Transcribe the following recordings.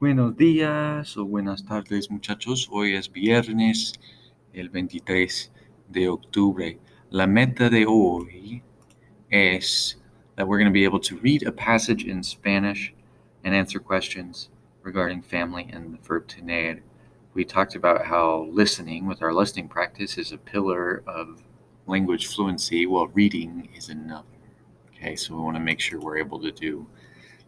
Buenos días o buenas tardes, muchachos. Hoy es viernes, el 23 de octubre. La meta de hoy is that we're going to be able to read a passage in Spanish and answer questions regarding family and the verb tener. We talked about how listening, with our listening practice, is a pillar of language fluency, while reading is another. Okay, so we want to make sure we're able to do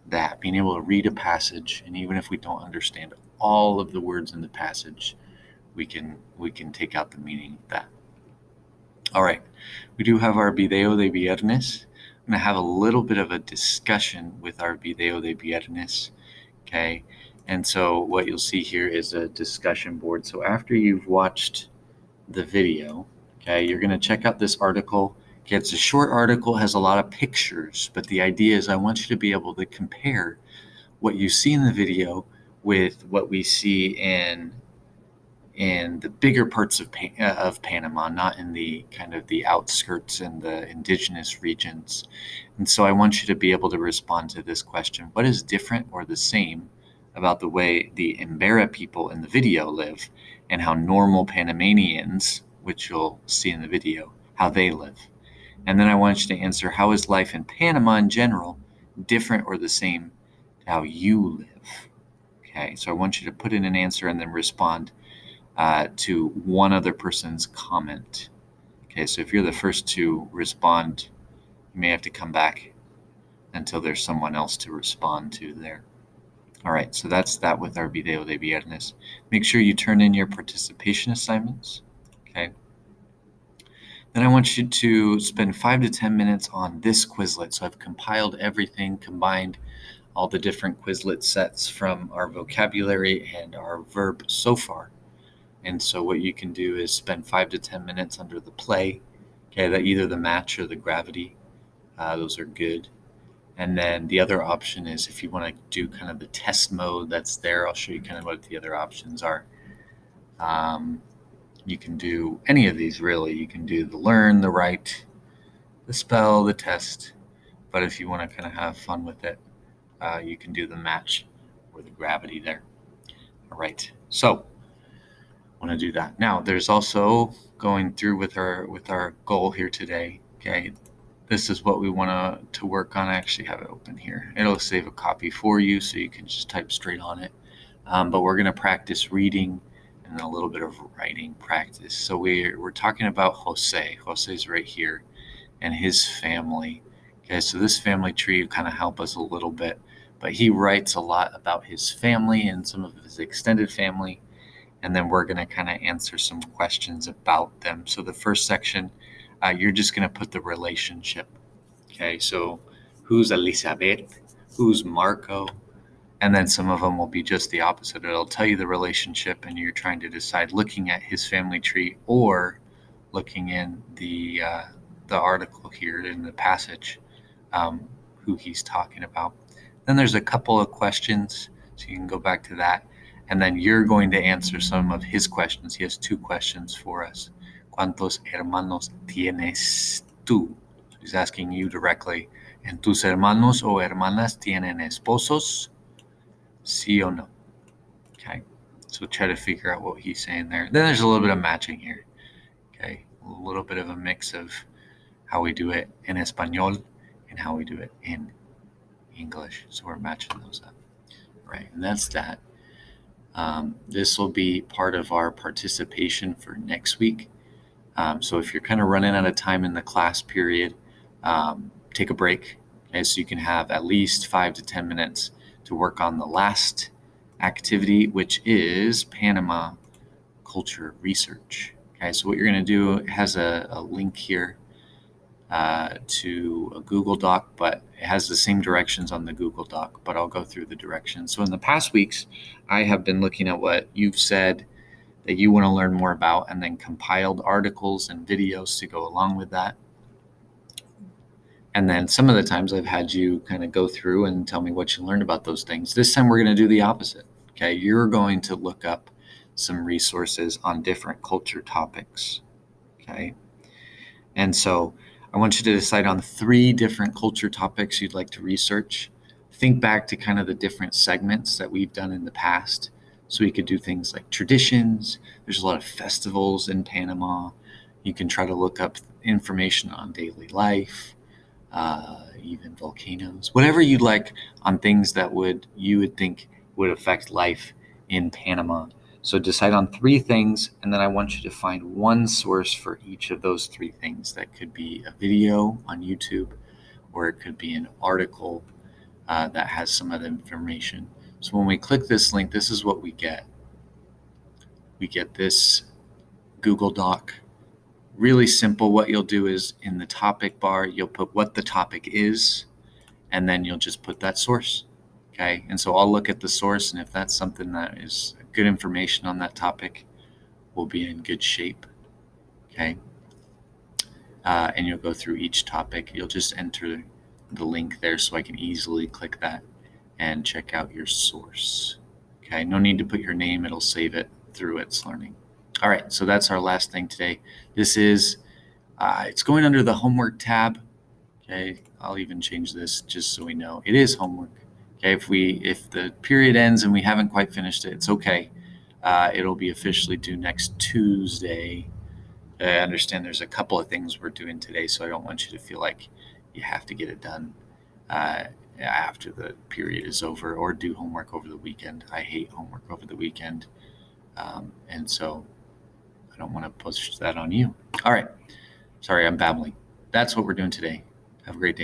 that, being able to read a passage, and even if we don't understand all of the words in the passage, we can take out the meaning of that. All right, we do have our video de viernes. I'm going to have a little bit of a discussion with our video de viernes, okay? And so what you'll see here is a discussion board. So after you've watched the video, okay, you're going to check out this article. Okay, it's a short article, has a lot of pictures, but the idea is I want you to be able to compare what you see in the video with what we see in the bigger parts of Panama, not in the kind of the outskirts and the indigenous regions. And so I want you to be able to respond to this question: what is different or the same about the way the Embera people in the video live and how normal Panamanians, which you'll see in the video, how they live? And then I want you to answer, how is life in Panama in general different or the same to how you live? Okay, so I want you to put in an answer and then respond to one other person's comment. Okay, so if you're the first to respond, you may have to come back until there's someone else to respond to there. All right, so that's that with our video de viernes. Make sure you turn in your participation assignments. Okay. Then I want you to spend 5 to 10 minutes on this Quizlet. So I've compiled everything, combined all the different Quizlet sets from our vocabulary and our verb so far. And so what you can do is spend 5 to 10 minutes under the play, okay, that either the match or the gravity. Those are good. And then the other option is if you want to do kind of the test mode that's there, I'll show you kind of what the other options are. You can do any of these, really. You can do the learn, the write, the spell, the test. But if you want to kind of have fun with it, you can do the match or the gravity there. All right, so I want to do that. Now, there's also going through with our goal here today. Okay, this is what we want to work on. I actually have it open here. It'll save a copy for you, so you can just type straight on it. But we're going to practice reading and a little bit of writing practice. So we're talking about Jose. Jose's right here, and his family. Okay, so this family tree will kind of help us a little bit, but he writes a lot about his family and some of his extended family, and then we're going to kind of answer some questions about them. So the first section, you're just going to put the relationship. Okay, so who's Elizabeth? Who's Marco? And then some of them will be just the opposite. It'll tell you the relationship, and you're trying to decide, looking at his family tree or looking in the article here in the passage, who he's talking about. Then there's a couple of questions, so you can go back to that. And then you're going to answer some of his questions. He has 2 questions for us. ¿Cuántos hermanos tienes tú? He's asking you directly. ¿En tus hermanos o hermanas tienen esposos? Sí o no? Okay, so try to figure out what he's saying there. Then there's a little bit of matching here. Okay, a little bit of a mix of how we do it in Espanol and how we do it in English. So we're matching those up. Right, and that's that. This will be part of our participation for next week. So if you're kind of running out of time in the class period, take a break. Okay, so you can have at least 5 to 10 minutes to work on the last activity, which is Panama culture research. Okay, so what you're going to do, it has a link here to a Google Doc, but it has the same directions on the Google Doc, but I'll go through the directions. So in the past weeks, I have been looking at what you've said that you want to learn more about, and then compiled articles and videos to go along with that. And then some of the times I've had you kind of go through and tell me what you learned about those things. This time we're going to do the opposite. Okay, you're going to look up some resources on different culture topics. Okay, and so I want you to decide on 3 different culture topics you'd like to research. think back to kind of the different segments that we've done in the past. So we could do things like traditions. There's a lot of festivals in Panama. You can try to look up information on daily life, even volcanoes, whatever you'd like on things that you would think would affect life in Panama. So decide on 3 things, and then I want you to find one source for each of those 3 things. That could be a video on YouTube, or it could be an article that has some other information. So when we click this link, this is what we get. We get this Google Doc. Really simple. What you'll do is in the topic bar, you'll put what the topic is, and then you'll just put that source. Okay. And so I'll look at the source, and if that's something that is good information on that topic, we'll be in good shape. Okay. And you'll go through each topic. You'll just enter the link there so I can easily click that and check out your source. Okay. No need to put your name. It'll save it through its learning. All right. So that's our last thing today. This is, it's going under the homework tab. Okay. I'll even change this just so we know it is homework. Okay, if the period ends and we haven't quite finished it, it's okay. It'll be officially due next Tuesday. I understand there's a couple of things we're doing today, so I don't want you to feel like you have to get it done after the period is over, or do homework over the weekend. I hate homework over the weekend, and so I don't want to push that on you. All right. Sorry, I'm babbling. That's what we're doing today. Have a great day.